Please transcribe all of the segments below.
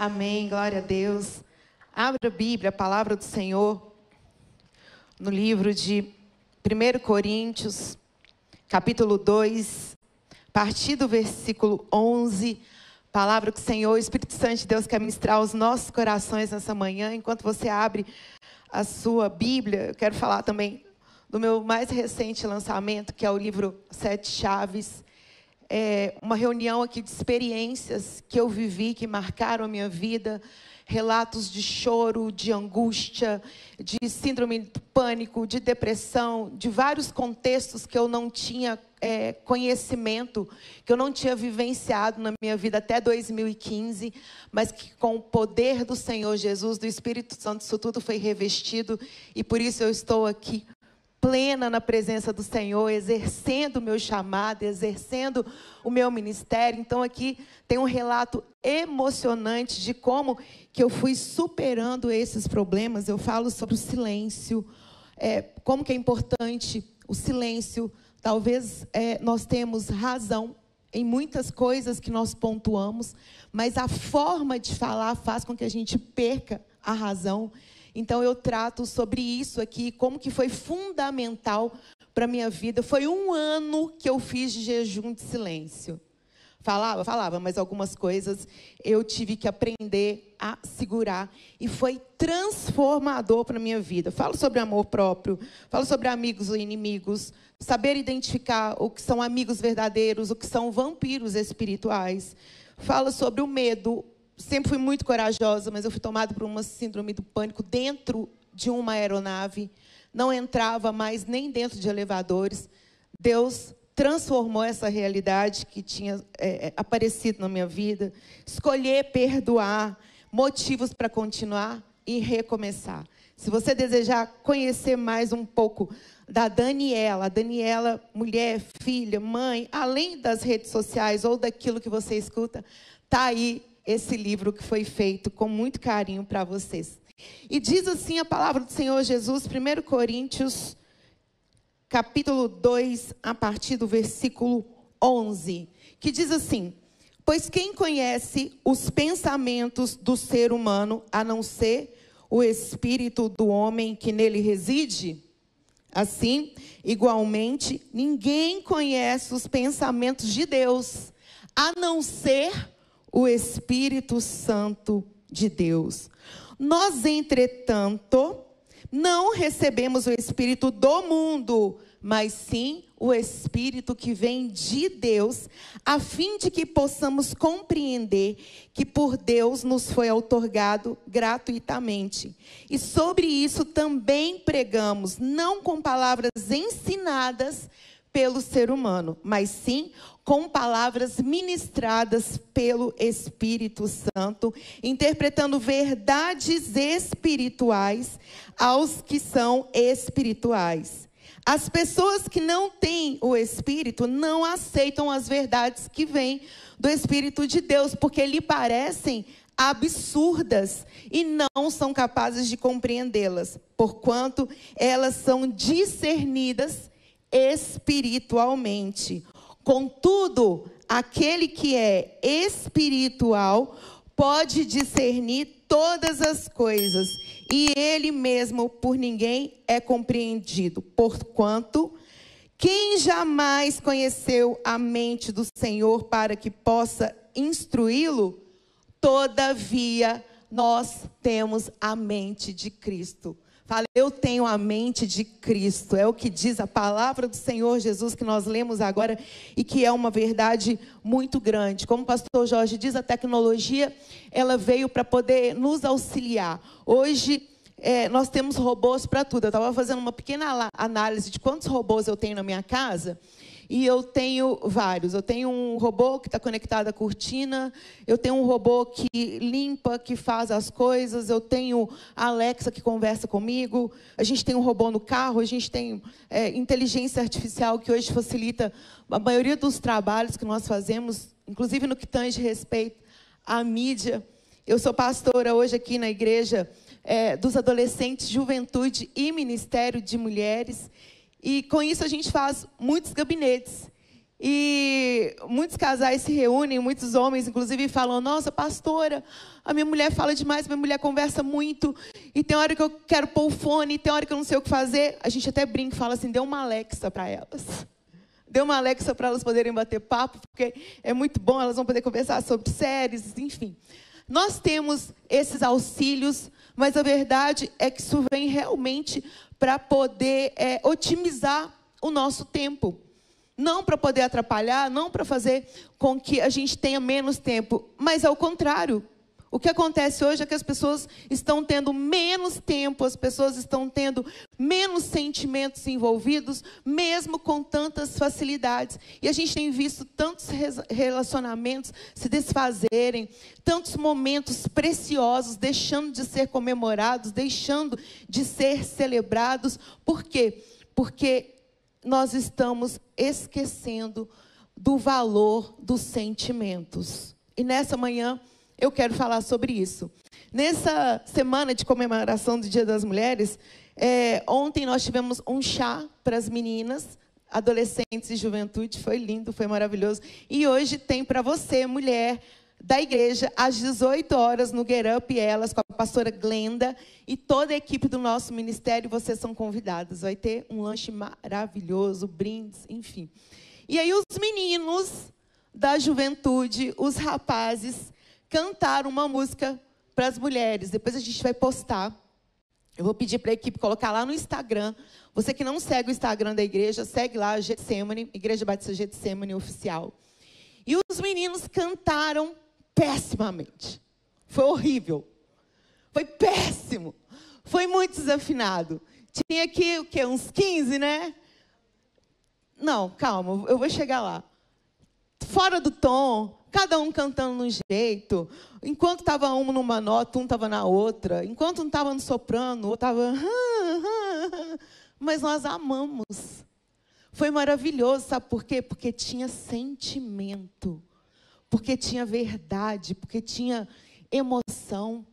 Amém, glória a Deus. Abra a Bíblia, a palavra do Senhor, no livro de 1 Coríntios, capítulo 2, a partir do versículo 11. Palavra que o Senhor, o Espírito Santo de Deus, quer ministrar aos nossos corações nessa manhã. Enquanto você abre a sua Bíblia, eu quero falar também do meu mais recente lançamento, que é o livro 7 Chaves. É uma reunião aqui de experiências que eu vivi, que marcaram a minha vida. Relatos de choro, de angústia, de síndrome do pânico, de depressão, de vários contextos que eu não tinha conhecimento, que eu não tinha vivenciado na minha vida até 2015, mas que com o poder do Senhor Jesus, do Espírito Santo, isso tudo foi revestido, e por isso eu estou aqui plena na presença do Senhor, exercendo o meu chamado, exercendo o meu ministério. Então aqui tem um relato emocionante de como que eu fui superando esses problemas. Eu falo sobre o silêncio, como que é importante o silêncio. Talvez nós temos razão em muitas coisas que nós pontuamos, mas a forma de falar faz com que a gente perca a razão. Então eu trato sobre isso aqui, como que foi fundamental para a minha vida. Foi um ano que eu fiz de jejum de silêncio. Falava, mas algumas coisas eu tive que aprender a segurar. E foi transformador para a minha vida. Falo sobre amor próprio, falo sobre amigos ou inimigos, saber identificar o que são amigos verdadeiros, o que são vampiros espirituais. Falo sobre o medo. Sempre fui muito corajosa, mas eu fui tomada por uma síndrome do pânico dentro de uma aeronave. Não entrava mais nem dentro de elevadores. Deus transformou essa realidade que tinha aparecido na minha vida. Escolher perdoar, motivos para continuar e recomeçar. Se você desejar conhecer mais um pouco da Daniela, mulher, filha, mãe, além das redes sociais ou daquilo que você escuta, está aí esse livro que foi feito com muito carinho para vocês. E diz assim a palavra do Senhor Jesus, 1 Coríntios, capítulo 2, a partir do versículo 11, que diz assim: pois quem conhece os pensamentos do ser humano, a não ser o espírito do homem que nele reside? Assim, igualmente, ninguém conhece os pensamentos de Deus, a não ser o Espírito Santo de Deus. Nós, entretanto, não recebemos o Espírito do mundo, mas sim o Espírito que vem de Deus, a fim de que possamos compreender que por Deus nos foi outorgado gratuitamente. E sobre isso também pregamos, não com palavras ensinadas pelo ser humano, mas sim com palavras ministradas pelo Espírito Santo, interpretando verdades espirituais aos que são espirituais. As pessoas que não têm o Espírito não aceitam as verdades que vêm do Espírito de Deus, porque lhe parecem absurdas e não são capazes de compreendê-las, porquanto elas são discernidas espiritualmente. Contudo, aquele que é espiritual pode discernir todas as coisas, e ele mesmo por ninguém é compreendido. Porquanto, quem jamais conheceu a mente do Senhor para que possa instruí-lo? Todavia, nós temos a mente de Cristo. Fala, eu tenho a mente de Cristo. É o que diz a palavra do Senhor Jesus que nós lemos agora e que é uma verdade muito grande. Como o pastor Jorge diz, a tecnologia ela veio para poder nos auxiliar. Hoje nós temos robôs para tudo. Eu estava fazendo uma pequena análise de quantos robôs eu tenho na minha casa. E eu tenho vários. Eu tenho um robô que está conectado à cortina. Eu tenho um robô que limpa, que faz as coisas. Eu tenho a Alexa que conversa comigo. A gente tem um robô no carro. A gente tem inteligência artificial que hoje facilita a maioria dos trabalhos que nós fazemos, inclusive no que tange respeito à mídia. Eu sou pastora hoje aqui na igreja dos adolescentes, juventude e ministério de mulheres. E com isso a gente faz muitos gabinetes. E muitos casais se reúnem, muitos homens, inclusive, falam: nossa, pastora, a minha mulher fala demais, minha mulher conversa muito, e tem hora que eu quero pôr o fone, tem hora que eu não sei o que fazer. A gente até brinca e fala assim: dê uma Alexa para elas. Dê uma Alexa para elas poderem bater papo, porque é muito bom, elas vão poder conversar sobre séries, enfim. Nós temos esses auxílios, mas a verdade é que isso vem realmente para poder otimizar o nosso tempo. Não para poder atrapalhar, não para fazer com que a gente tenha menos tempo, mas ao contrário. O que acontece hoje é que as pessoas estão tendo menos tempo, as pessoas estão tendo menos sentimentos envolvidos, mesmo com tantas facilidades. E a gente tem visto tantos relacionamentos se desfazerem, tantos momentos preciosos deixando de ser comemorados, deixando de ser celebrados. Por quê? Porque nós estamos esquecendo do valor dos sentimentos. E nessa manhã eu quero falar sobre isso. Nessa semana de comemoração do Dia das Mulheres, ontem nós tivemos um chá para as meninas, adolescentes e juventude. Foi lindo, foi maravilhoso. E hoje tem para você, mulher da igreja, às 18 horas no Get Up Elas, com a pastora Glenda e toda a equipe do nosso ministério. Vocês são convidadas. Vai ter um lanche maravilhoso, brindes, enfim. E aí os meninos da juventude, os rapazes, cantaram uma música para as mulheres. Depois a gente vai postar. Eu vou pedir para a equipe colocar lá no Instagram. Você que não segue o Instagram da igreja, segue lá, Getsemane, Igreja Batista Getsemane Oficial. E os meninos cantaram pessimamente. Foi horrível. Foi péssimo. Foi muito desafinado. Tinha aqui, o quê? Uns 15, né? Não, calma, eu vou chegar lá. Fora do tom, cada um cantando de um jeito. Enquanto estava um numa nota, um estava na outra. Enquanto um estava no soprano, o outro estava... Mas nós amamos. Foi maravilhoso, sabe por quê? Porque tinha sentimento. Porque tinha verdade, porque tinha emoção.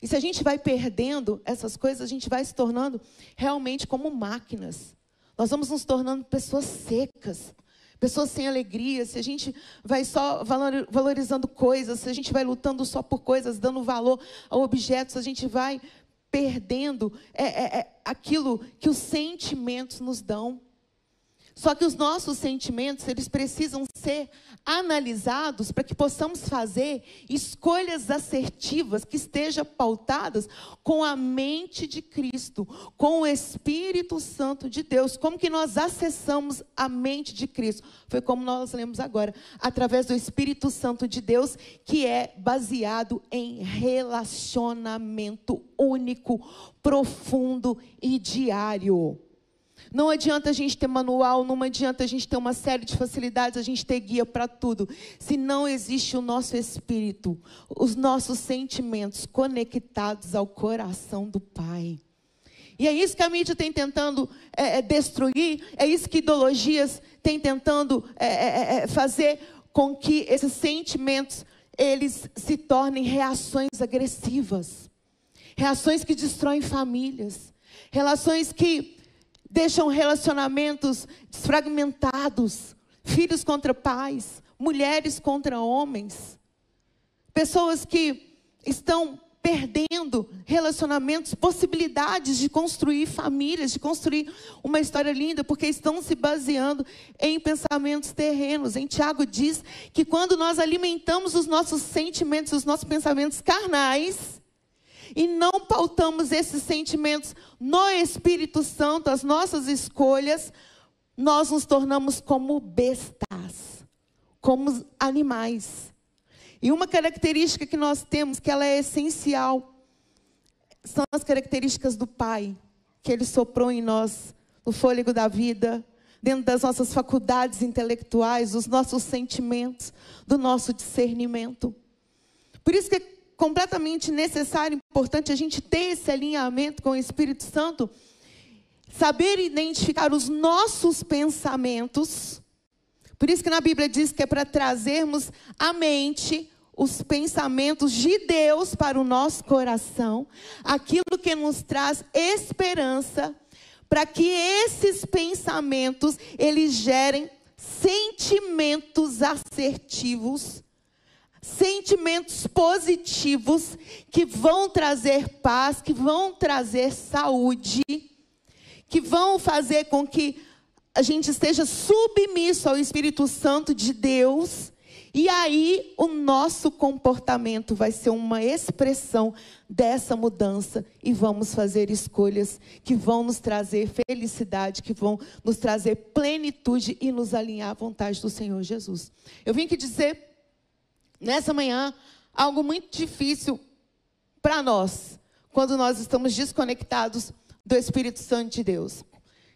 E se a gente vai perdendo essas coisas, a gente vai se tornando realmente como máquinas. Nós vamos nos tornando pessoas secas, pessoas sem alegria. Se a gente vai só valorizando coisas, se a gente vai lutando só por coisas, dando valor a objetos, a gente vai perdendo aquilo que os sentimentos nos dão. Só que os nossos sentimentos, eles precisam ser analisados para que possamos fazer escolhas assertivas que estejam pautadas com a mente de Cristo, com o Espírito Santo de Deus. Como que nós acessamos a mente de Cristo? Foi como nós lemos agora, através do Espírito Santo de Deus, que é baseado em relacionamento único, profundo e diário. Não adianta a gente ter manual, não adianta a gente ter uma série de facilidades, a gente ter guia para tudo. Se não existe o nosso espírito, os nossos sentimentos conectados ao coração do Pai. E é isso que a mídia tem tentando destruir, é isso que ideologias têm tentando fazer com que esses sentimentos, eles se tornem reações agressivas. Reações que destroem famílias. Relações que deixam relacionamentos desfragmentados, filhos contra pais, mulheres contra homens, pessoas que estão perdendo relacionamentos, possibilidades de construir famílias, de construir uma história linda, porque estão se baseando em pensamentos terrenos. Em Tiago diz que quando nós alimentamos os nossos sentimentos, os nossos pensamentos carnais, e não pautamos esses sentimentos no Espírito Santo, as nossas escolhas, nós nos tornamos como bestas, como animais. E uma característica que nós temos, que ela é essencial, são as características do Pai, que Ele soprou em nós, no fôlego da vida, dentro das nossas faculdades intelectuais, dos nossos sentimentos, do nosso discernimento. Por isso que é completamente necessário, importante a gente ter esse alinhamento com o Espírito Santo, saber identificar os nossos pensamentos. Por isso que na Bíblia diz que é para trazermos à mente os pensamentos de Deus para o nosso coração, aquilo que nos traz esperança, para que esses pensamentos, eles gerem sentimentos assertivos, sentimentos positivos que vão trazer paz, que vão trazer saúde, que vão fazer com que a gente esteja submisso ao Espírito Santo de Deus. E aí o nosso comportamento vai ser uma expressão dessa mudança e vamos fazer escolhas que vão nos trazer felicidade, que vão nos trazer plenitude e nos alinhar à vontade do Senhor Jesus. Eu vim aqui dizer, nessa manhã, algo muito difícil para nós, quando nós estamos desconectados do Espírito Santo de Deus.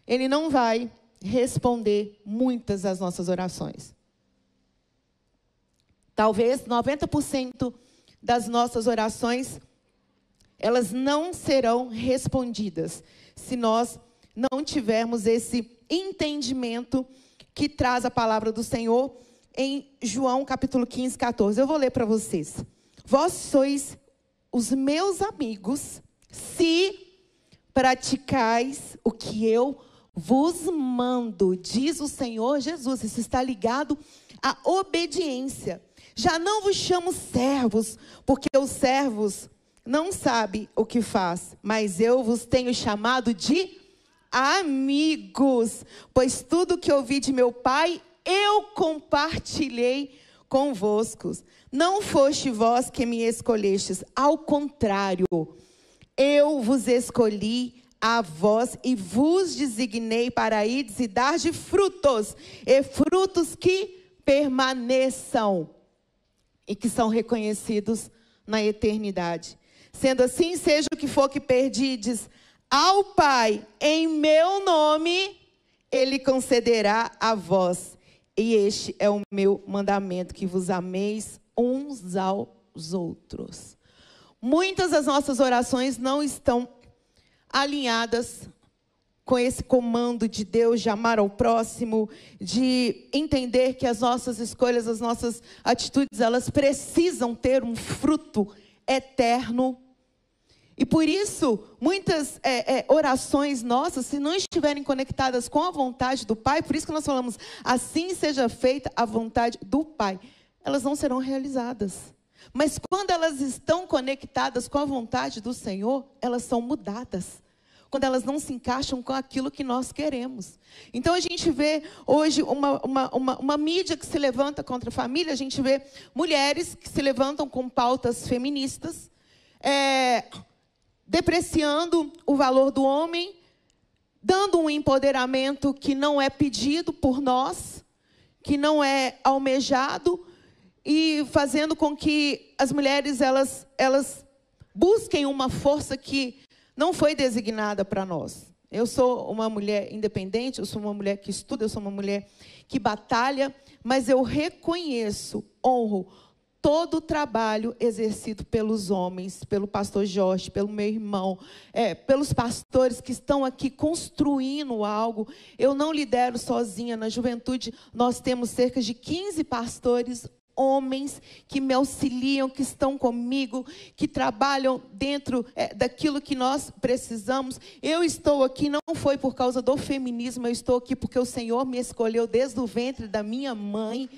Ele não vai responder muitas das nossas orações. Talvez 90% das nossas orações, elas não serão respondidas se nós não tivermos esse entendimento que traz a palavra do Senhor em João capítulo 15, 14. Eu vou ler para vocês. Vós sois os meus amigos se praticais o que eu vos mando, diz o Senhor Jesus. Isso está ligado à obediência. Já não vos chamo servos, porque os servos não sabem o que faz, mas eu vos tenho chamado de amigos, pois tudo que ouvi de meu Pai, eu compartilhei convosco. Não foste vós que me escolhestes, ao contrário, eu vos escolhi a vós e vos designei para ides e dar de frutos, e frutos que permaneçam e que são reconhecidos na eternidade. Sendo assim, seja o que for que perdides ao Pai em meu nome, Ele concederá a vós. E este é o meu mandamento, que vos ameis uns aos outros. Muitas das nossas orações não estão alinhadas com esse comando de Deus de amar ao próximo, de entender que as nossas escolhas, as nossas atitudes, elas precisam ter um fruto eterno. E por isso, muitas orações nossas, se não estiverem conectadas com a vontade do Pai, por isso que nós falamos, assim seja feita a vontade do Pai, elas não serão realizadas. Mas quando elas estão conectadas com a vontade do Senhor, elas são mudadas. Quando elas não se encaixam com aquilo que nós queremos. Então a gente vê hoje uma mídia que se levanta contra a família, a gente vê mulheres que se levantam com pautas feministas, depreciando o valor do homem, dando um empoderamento que não é pedido por nós, que não é almejado, e fazendo com que as mulheres elas busquem uma força que não foi designada para nós. Eu sou uma mulher independente, eu sou uma mulher que estuda, eu sou uma mulher que batalha, mas eu reconheço, honro todo o trabalho exercido pelos homens, pelo pastor Jorge, pelo meu irmão, pelos pastores que estão aqui construindo algo. Eu não lidero sozinha. Na juventude, nós temos cerca de 15 pastores homens que me auxiliam, que estão comigo, que trabalham dentro daquilo que nós precisamos. Eu estou aqui não foi por causa do feminismo, eu estou aqui porque o Senhor me escolheu desde o ventre da minha mãe.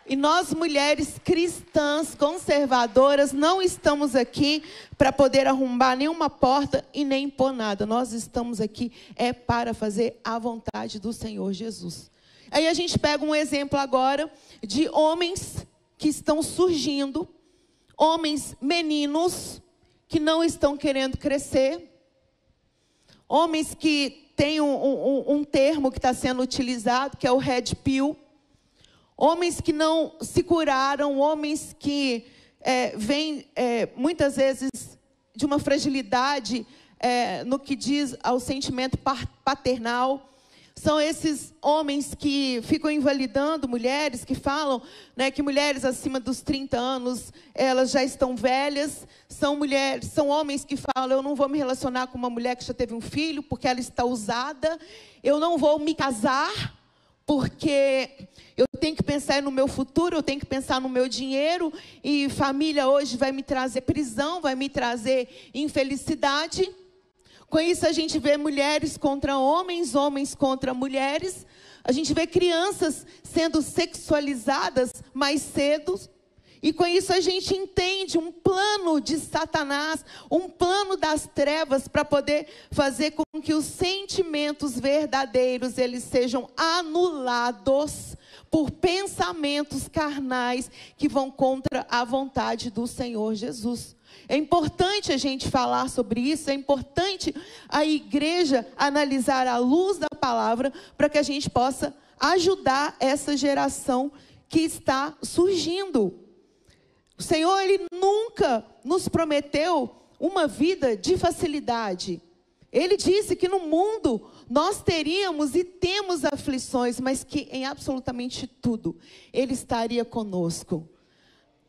E nós, mulheres cristãs, conservadoras, não estamos aqui para poder arrombar nenhuma porta e nem impor nada. Nós estamos aqui para fazer a vontade do Senhor Jesus. Aí a gente pega um exemplo agora de homens que estão surgindo, homens meninos que não estão querendo crescer, homens que têm um termo que está sendo utilizado, que é o red pill, homens que não se curaram, homens que vêm muitas vezes de uma fragilidade no que diz ao sentimento paternal. São esses homens que ficam invalidando mulheres, que falam, né, que mulheres acima dos 30 anos, elas já estão velhas. São homens que falam, eu não vou me relacionar com uma mulher que já teve um filho, porque ela está usada. Eu não vou me casar, porque eu tenho que pensar no meu futuro, eu tenho que pensar no meu dinheiro. E família hoje vai me trazer prisão, vai me trazer infelicidade. Com isso a gente vê mulheres contra homens, homens contra mulheres. A gente vê crianças sendo sexualizadas mais cedo. E com isso a gente entende um plano de Satanás, um plano das trevas para poder fazer com que os sentimentos verdadeiros eles sejam anulados por pensamentos carnais que vão contra a vontade do Senhor Jesus. É importante a gente falar sobre isso, é importante a igreja analisar à luz da palavra para que a gente possa ajudar essa geração que está surgindo. O Senhor, Ele nunca nos prometeu uma vida de facilidade. Ele disse que no mundo nós teríamos e temos aflições, mas que em absolutamente tudo Ele estaria conosco.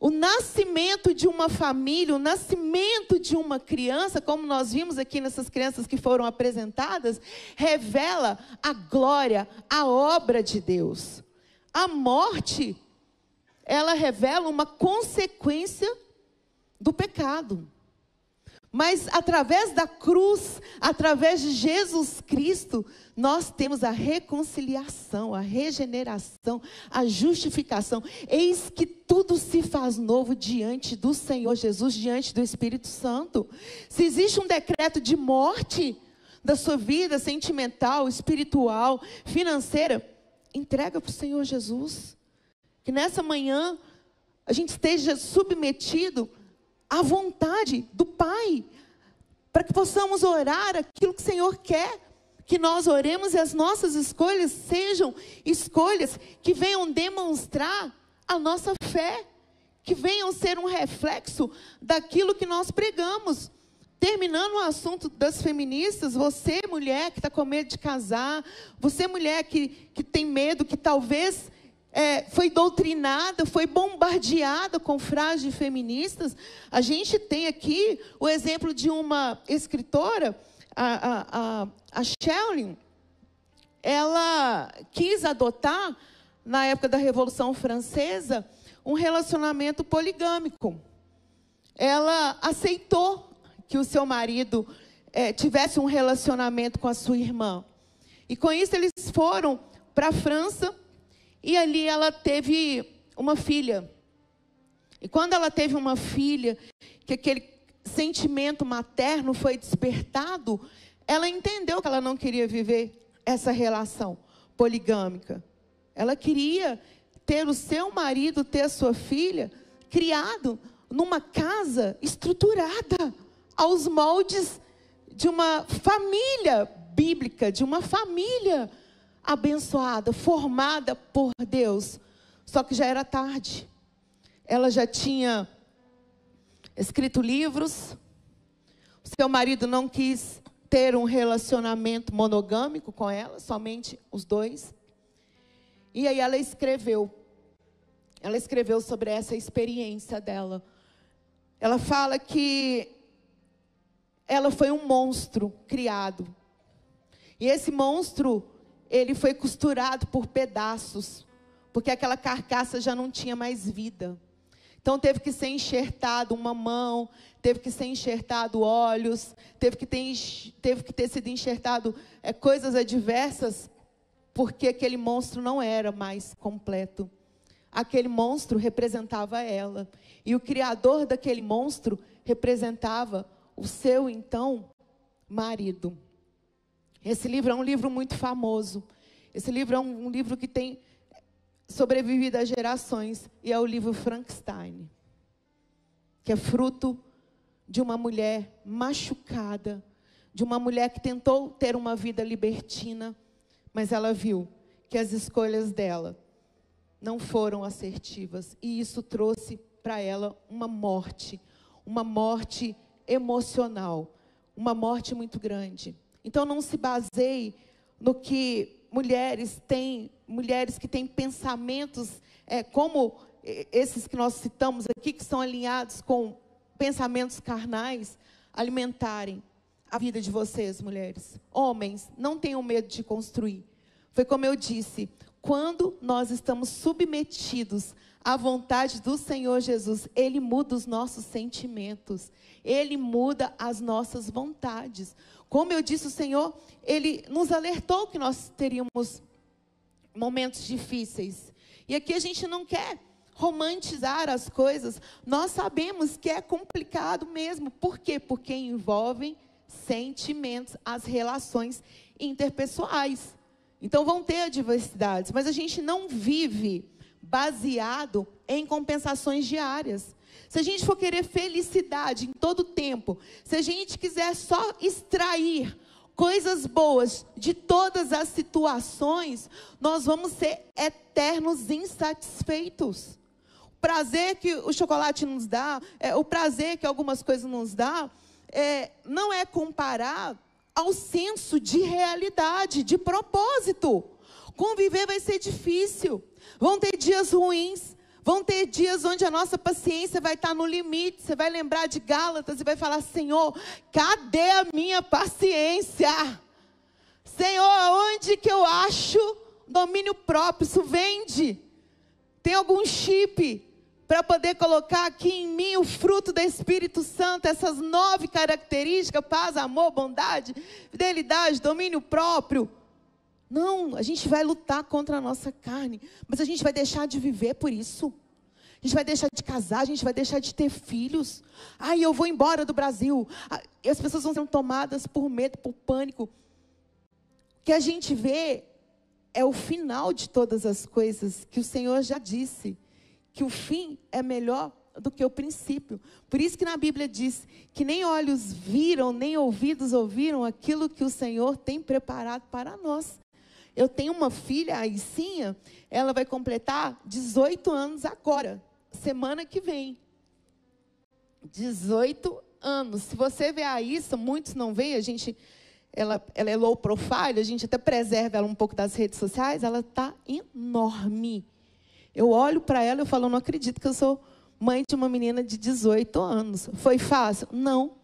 O nascimento de uma família, o nascimento de uma criança, como nós vimos aqui nessas crianças que foram apresentadas, revela a glória, a obra de Deus. A morte, ela revela uma consequência do pecado. Mas através da cruz, através de Jesus Cristo, nós temos a reconciliação, a regeneração, a justificação. Eis que tudo se faz novo diante do Senhor Jesus, diante do Espírito Santo. Se existe um decreto de morte da sua vida sentimental, espiritual, financeira, entrega para o Senhor Jesus. Que nessa manhã a gente esteja submetido à vontade do Pai, para que possamos orar aquilo que o Senhor quer que nós oremos e as nossas escolhas sejam escolhas que venham demonstrar a nossa fé, que venham ser um reflexo daquilo que nós pregamos. Terminando o assunto das feministas, você mulher que está com medo de casar, você mulher que tem medo, que talvez foi doutrinada, foi bombardeada com frases feministas. A gente tem aqui o exemplo de uma escritora, a Schelling. Ela quis adotar, na época da Revolução Francesa, um relacionamento poligâmico. Ela aceitou que o seu marido tivesse um relacionamento com a sua irmã. E com isso eles foram para a França, e ali ela teve uma filha. E quando ela teve uma filha, que aquele sentimento materno foi despertado, ela entendeu que ela não queria viver essa relação poligâmica. Ela queria ter o seu marido, ter a sua filha, criado numa casa estruturada, aos moldes de uma família bíblica, de uma família abençoada, formada por Deus. Só que já era tarde. Ela já tinha escrito livros. O seu marido não quis ter um relacionamento monogâmico com ela, somente os dois. E aí ela escreveu sobre essa experiência dela. Ela fala que ela foi um monstro criado. E esse monstro, ele foi costurado por pedaços, porque aquela carcaça já não tinha mais vida. Então teve que ser enxertado uma mão, teve que ser enxertado olhos, teve que ter sido enxertado coisas adversas, porque aquele monstro não era mais completo. Aquele monstro representava ela. E o criador daquele monstro representava o seu, então, marido. Esse livro é um livro muito famoso. Esse livro é um livro que tem sobrevivido a gerações. E é o livro Frankenstein, que é fruto de uma mulher machucada, de uma mulher que tentou ter uma vida libertina, mas ela viu que as escolhas dela não foram assertivas. E isso trouxe para ela uma morte emocional, uma morte muito grande. Então não se baseie no que mulheres que têm pensamentos como esses que nós citamos aqui, que são alinhados com pensamentos carnais, alimentarem a vida de vocês, mulheres. Homens, não tenham medo de construir. Foi como eu disse, quando nós estamos submetidos a vontade do Senhor Jesus, Ele muda os nossos sentimentos. Ele muda as nossas vontades. Como eu disse, o Senhor, Ele nos alertou que nós teríamos momentos difíceis. E aqui a gente não quer romantizar as coisas. Nós sabemos que é complicado mesmo. Por quê? Porque envolvem sentimentos, as relações interpessoais. Então vão ter adversidades, mas a gente não vive baseado em compensações diárias. Se a gente for querer felicidade em todo o tempo, se a gente quiser só extrair coisas boas de todas as situações, nós vamos ser eternos insatisfeitos. O prazer que o chocolate nos dá, o prazer que algumas coisas nos dão, não é comparado ao senso de realidade, de propósito. Conviver vai ser difícil. Vão ter dias ruins. Vão ter dias onde a nossa paciência vai estar no limite. Você vai lembrar de Gálatas e vai falar: Senhor, cadê a minha paciência? Senhor, onde que eu acho domínio próprio? Isso vende. Tem algum chip para poder colocar aqui em mim o fruto do Espírito Santo, essas 9 características: paz, amor, bondade, fidelidade, domínio próprio? Não, a gente vai lutar contra a nossa carne, mas a gente vai deixar de viver por isso. A gente vai deixar de casar, a gente vai deixar de ter filhos. Ai, eu vou embora do Brasil. E as pessoas vão ser tomadas por medo, por pânico. O que a gente vê é o final de todas as coisas, que o Senhor já disse, que o fim é melhor do que o princípio. Por isso que na Bíblia diz que nem olhos viram, nem ouvidos ouviram aquilo que o Senhor tem preparado para nós. Eu tenho uma filha, a Icinha, ela vai completar 18 anos agora, semana que vem. 18 anos. Se você vê a Issa, muitos não veem, ela é low profile, a gente até preserva ela um pouco das redes sociais, ela está enorme. Eu olho para ela e falo: eu não acredito que eu sou mãe de uma menina de 18 anos. Foi fácil? Não.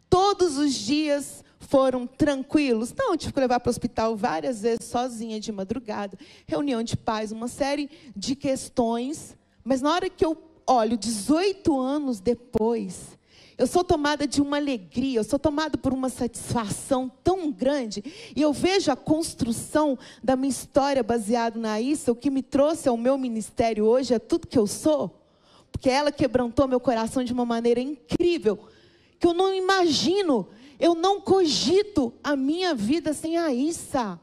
Todos os dias foram tranquilos? Não, tive que levar para o hospital várias vezes, sozinha, de madrugada. Reunião de pais, uma série de questões. Mas na hora que eu olho, 18 anos depois, eu sou tomada de uma alegria, eu sou tomada por uma satisfação tão grande. E eu vejo a construção da minha história baseada na Issa. O que me trouxe ao meu ministério hoje é tudo que eu sou. Porque ela quebrantou meu coração de uma maneira incrível, que eu não imagino, eu não cogito a minha vida sem a Issa.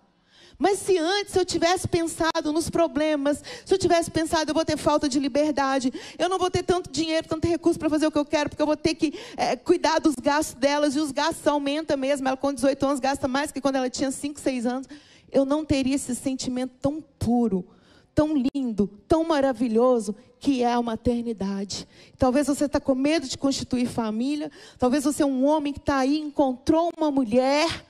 Mas se antes eu tivesse pensado nos problemas, se eu tivesse pensado: eu vou ter falta de liberdade, eu não vou ter tanto dinheiro, tanto recurso para fazer o que eu quero, porque eu vou ter que cuidar dos gastos delas, e os gastos aumentam mesmo. Ela com 18 anos gasta mais que quando ela tinha 5, 6 anos. Eu não teria esse sentimento tão puro, tão lindo, tão maravilhoso, que é a maternidade. Talvez você está com medo de constituir família. Talvez você é um homem que está aí, encontrou uma mulher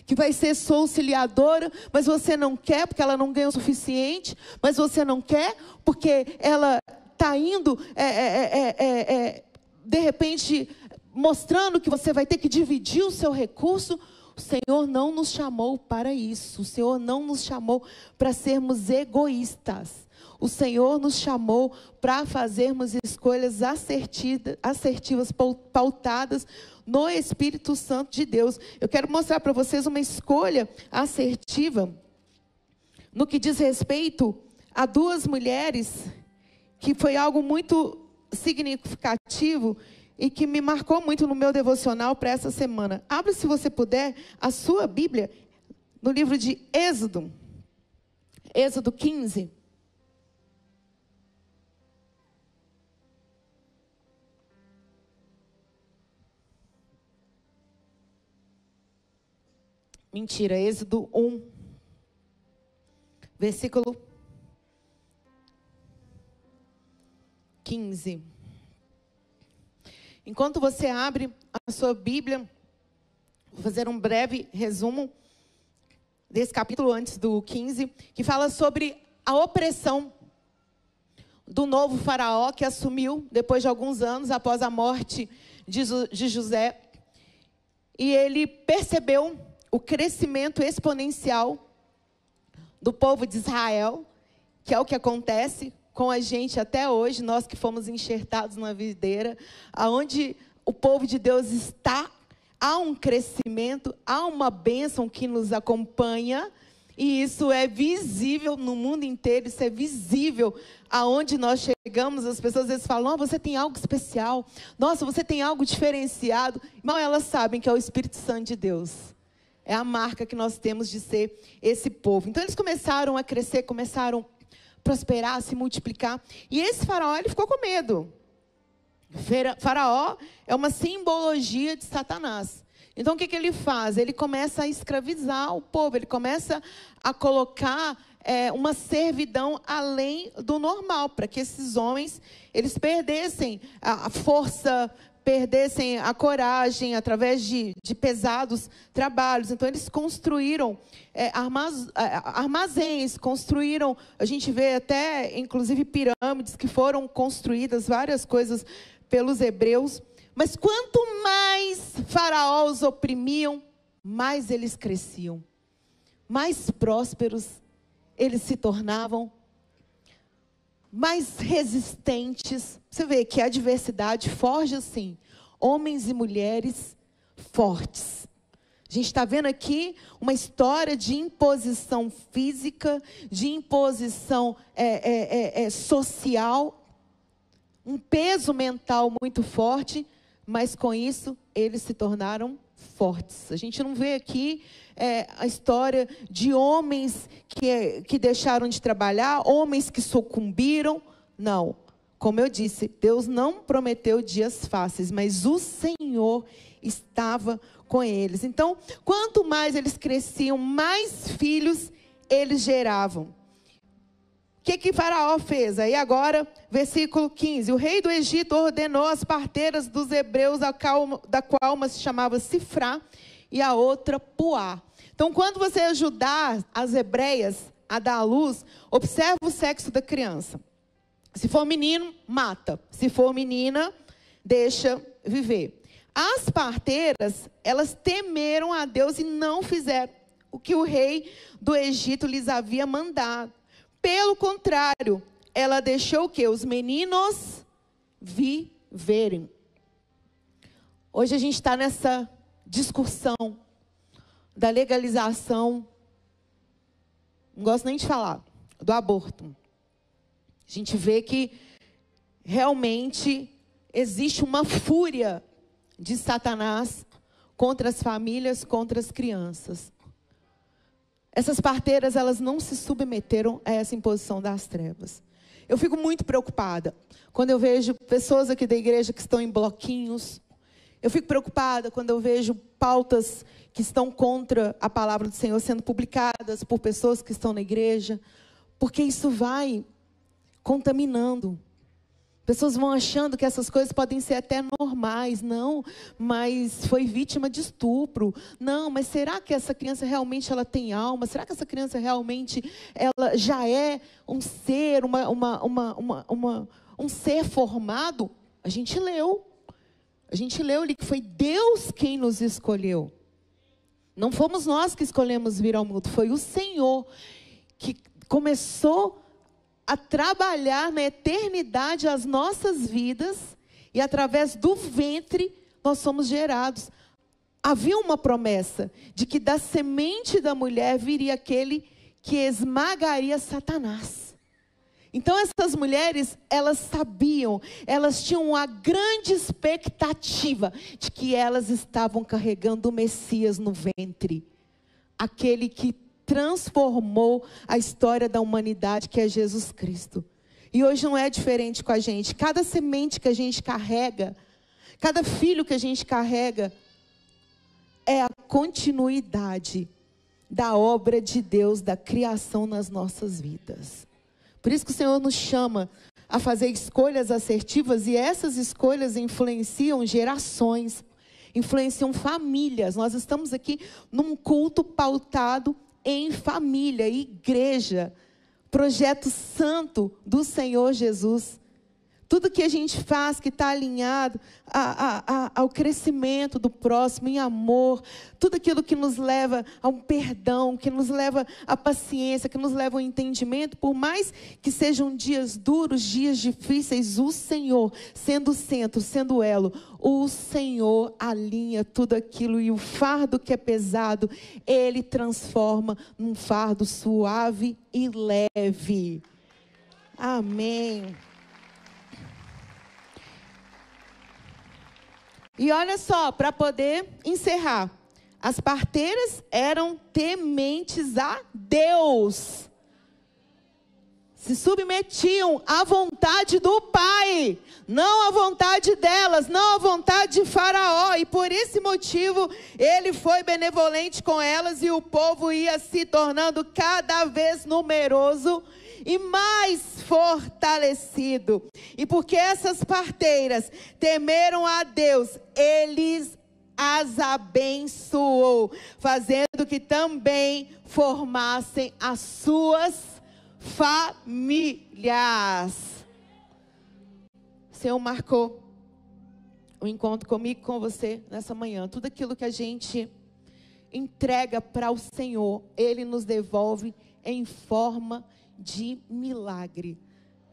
que vai ser sua auxiliadora, mas você não quer porque ela não ganha o suficiente, mas você não quer porque ela está indo, de repente, mostrando que você vai ter que dividir o seu recurso. O Senhor não nos chamou para isso. O Senhor não nos chamou para sermos egoístas. O Senhor nos chamou para fazermos escolhas assertivas, pautadas no Espírito Santo de Deus. Eu quero mostrar para vocês uma escolha assertiva no que diz respeito a 2 mulheres, que foi algo muito significativo e que me marcou muito no meu devocional para essa semana. Abra, se você puder, a sua Bíblia no livro de Êxodo. Êxodo 15. Mentira, Êxodo 1, versículo 15. Enquanto você abre a sua Bíblia, vou fazer um breve resumo desse capítulo antes do 15, que fala sobre a opressão do novo faraó que assumiu depois de alguns anos após a morte de José. E ele percebeu o crescimento exponencial do povo de Israel, que é o que acontece com a gente até hoje, nós que fomos enxertados na videira, aonde o povo de Deus está, há um crescimento, há uma bênção que nos acompanha, e isso é visível no mundo inteiro, isso é visível aonde nós chegamos. As pessoas às vezes falam, você tem algo especial, nossa, você tem algo diferenciado. Mal elas sabem que é o Espírito Santo de Deus. É a marca que nós temos de ser esse povo. Então eles começaram a crescer, começaram a prosperar, a se multiplicar. E esse faraó, ele ficou com medo. Faraó é uma simbologia de Satanás. Então o que ele faz? Ele começa a escravizar o povo, ele começa a colocar uma servidão além do normal, para que esses homens, eles perdessem a força, perdessem a coragem, através de pesados trabalhos. Então eles construíram armazéns, construíram, a gente vê até, inclusive, pirâmides que foram construídas, várias coisas pelos hebreus. Mas quanto mais Faraó os oprimiam, mais eles cresciam, mais prósperos eles se tornavam, mais resistentes. Você vê que a adversidade forja, assim, homens e mulheres fortes. A gente está vendo aqui uma história de imposição física, de imposição social, um peso mental muito forte. Mas com isso, eles se tornaram fortes. A gente não vê aqui a história de homens que deixaram de trabalhar, homens que sucumbiram. Não. Como eu disse, Deus não prometeu dias fáceis, mas o Senhor estava com eles. Então, quanto mais eles cresciam, mais filhos eles geravam. O que Faraó fez? Aí agora, versículo 15. O rei do Egito ordenou as parteiras dos hebreus, da qual uma se chamava Sifrá e a outra Puá. Então, quando você ajudar as hebreias a dar à luz, observa o sexo da criança. Se for menino, mata. Se for menina, deixa viver. As parteiras, elas temeram a Deus e não fizeram o que o rei do Egito lhes havia mandado. Pelo contrário, ela deixou o quê? Os meninos viverem. Hoje a gente está nessa discussão da legalização, não gosto nem de falar, do aborto. A gente vê que realmente existe uma fúria de Satanás contra as famílias, contra as crianças. Essas parteiras, elas não se submeteram a essa imposição das trevas. Eu fico muito preocupada quando eu vejo pessoas aqui da igreja que estão em bloquinhos. Eu fico preocupada quando eu vejo pautas que estão contra a palavra do Senhor sendo publicadas por pessoas que estão na igreja, porque isso vai contaminando. Pessoas vão achando que essas coisas podem ser até normais. Não, mas foi vítima de estupro. Não, mas será que essa criança realmente ela tem alma? Será que essa criança realmente ela já é um ser, um ser formado? A gente leu ali que foi Deus quem nos escolheu. Não fomos nós que escolhemos vir ao mundo, foi o Senhor que começou a trabalhar na eternidade as nossas vidas, e através do ventre nós somos gerados. Havia uma promessa de que da semente da mulher viria aquele que esmagaria Satanás. Então essas mulheres, elas sabiam, elas tinham uma grande expectativa de que elas estavam carregando o Messias no ventre, aquele que transformou a história da humanidade, que é Jesus Cristo. E hoje não é diferente com a gente. Cada semente que a gente carrega, cada filho que a gente carrega, é a continuidade da obra de Deus, da criação nas nossas vidas. Por isso que o Senhor nos chama a fazer escolhas assertivas, e essas escolhas influenciam gerações, influenciam famílias. Nós estamos aqui num culto pautado em família, igreja, projeto santo do Senhor Jesus. tudo que a gente faz que está alinhado ao crescimento do próximo em amor, tudo aquilo que nos leva a um perdão, que nos leva à paciência, que nos leva ao entendimento, por mais que sejam dias duros, dias difíceis, o Senhor, sendo o centro, sendo o elo, o Senhor alinha tudo aquilo, e o fardo que é pesado, Ele transforma num fardo suave e leve. Amém. E olha só, para poder encerrar, as parteiras eram tementes a Deus, se submetiam à vontade do Pai, não à vontade delas, não à vontade de Faraó, e por esse motivo ele foi benevolente com elas, e o povo ia se tornando cada vez numeroso e mais fortalecido. E porque essas parteiras temeram a Deus, Ele as abençoou, fazendo que também formassem as suas famílias. O Senhor marcou um encontro comigo e com você nessa manhã. Tudo aquilo que a gente entrega para o Senhor, Ele nos devolve em forma de milagre.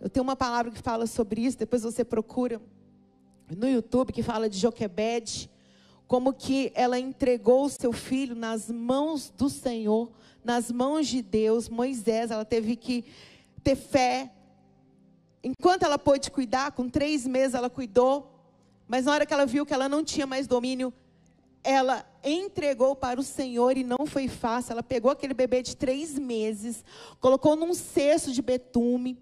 Eu tenho uma palavra que fala sobre isso, depois você procura no YouTube, que fala de Joquebede, como que ela entregou o seu filho nas mãos do Senhor, nas mãos de Deus. Moisés, ela teve que ter fé. Enquanto ela pôde cuidar, com 3 meses ela cuidou, mas na hora que ela viu que ela não tinha mais domínio, ela entregou para o Senhor, e não foi fácil. Ela pegou aquele bebê de 3 meses, colocou num cesto de betume,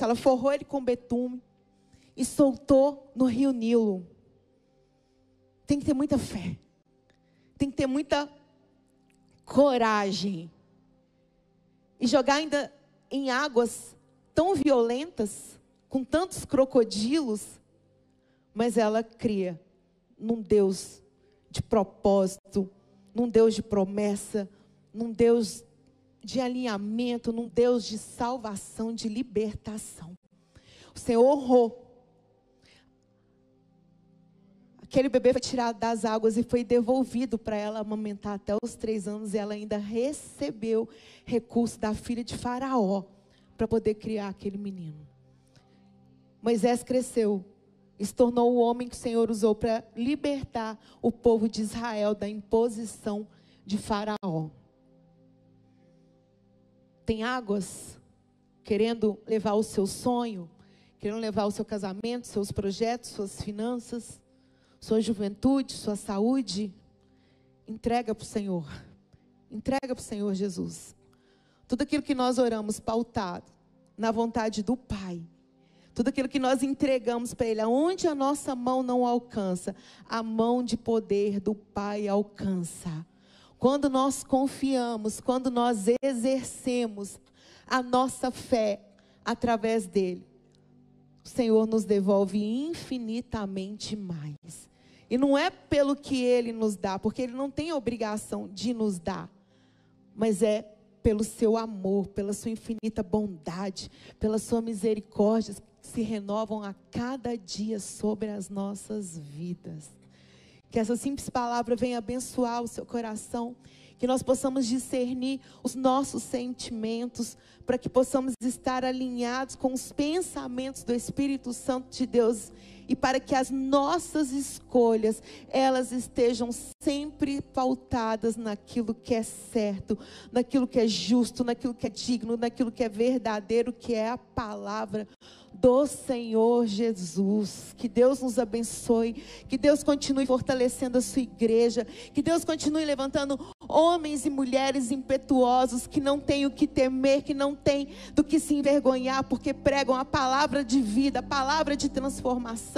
ela forrou ele com betume e soltou no rio Nilo. Tem que ter muita fé, tem que ter muita coragem, e jogar ainda em águas tão violentas, com tantos crocodilos, mas ela cria num Deus de propósito, num Deus de promessa, num Deus de alinhamento, num Deus de salvação, de libertação. O Senhor honrou. Aquele bebê foi tirado das águas e foi devolvido para ela amamentar até os 3 anos, e ela ainda recebeu recurso da filha de Faraó para poder criar aquele menino. Moisés cresceu e se tornou o homem que o Senhor usou para libertar o povo de Israel da imposição de Faraó. Tem águas querendo levar o seu sonho, querendo levar o seu casamento, seus projetos, suas finanças, sua juventude, sua saúde. Entrega para o Senhor. Entrega para o Senhor Jesus. Tudo aquilo que nós oramos pautado na vontade do Pai, tudo aquilo que nós entregamos para Ele, aonde a nossa mão não alcança, a mão de poder do Pai alcança. Quando nós confiamos, quando nós exercemos a nossa fé através dEle, o Senhor nos devolve infinitamente mais. E não é pelo que Ele nos dá, porque Ele não tem a obrigação de nos dar, mas é pelo seu amor, pela sua infinita bondade, pela sua misericórdia, que se renovam a cada dia sobre as nossas vidas. Que essa simples palavra venha abençoar o seu coração, que nós possamos discernir os nossos sentimentos, para que possamos estar alinhados com os pensamentos do Espírito Santo de Deus, e para que as nossas escolhas, elas estejam sempre pautadas naquilo que é certo, naquilo que é justo, naquilo que é digno, naquilo que é verdadeiro, que é a palavra do Senhor Jesus. Que Deus nos abençoe, que Deus continue fortalecendo a sua igreja, que Deus continue levantando homens e mulheres impetuosos, que não têm o que temer, que não têm do que se envergonhar, porque pregam a palavra de vida, a palavra de transformação.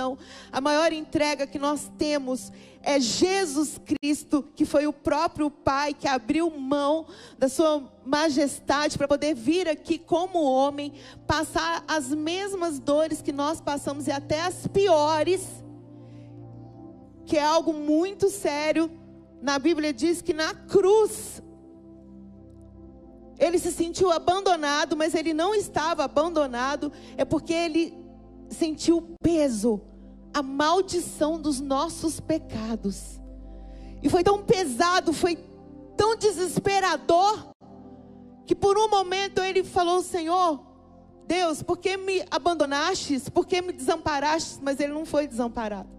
A maior entrega que nós temos é Jesus Cristo, que foi o próprio Pai que abriu mão da sua majestade para poder vir aqui como homem, passar as mesmas dores que nós passamos e até as piores, que é algo muito sério. Na Bíblia diz que na cruz ele se sentiu abandonado, mas ele não estava abandonado, é porque ele sentiu o peso, a maldição dos nossos pecados. E foi tão pesado, foi tão desesperador, que por um momento ele falou: Senhor, Deus, por que me abandonastes? Por que me desamparastes? Mas ele não foi desamparado.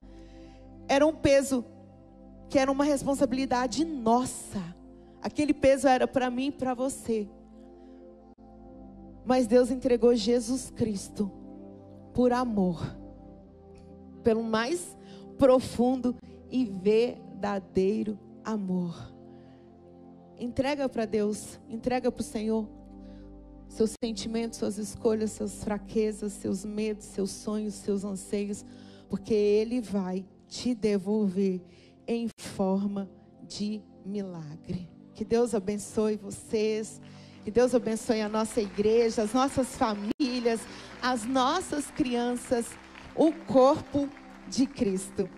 Era um peso que era uma responsabilidade nossa. Aquele peso era para mim e para você. Mas Deus entregou Jesus Cristo por amor, pelo mais profundo e verdadeiro amor. Entrega para Deus, entrega para o Senhor seus sentimentos, suas escolhas, suas fraquezas, seus medos, seus sonhos, seus anseios, porque Ele vai te devolver em forma de milagre. Que Deus abençoe vocês, que Deus abençoe a nossa igreja, as nossas famílias, as nossas crianças, o corpo de Cristo.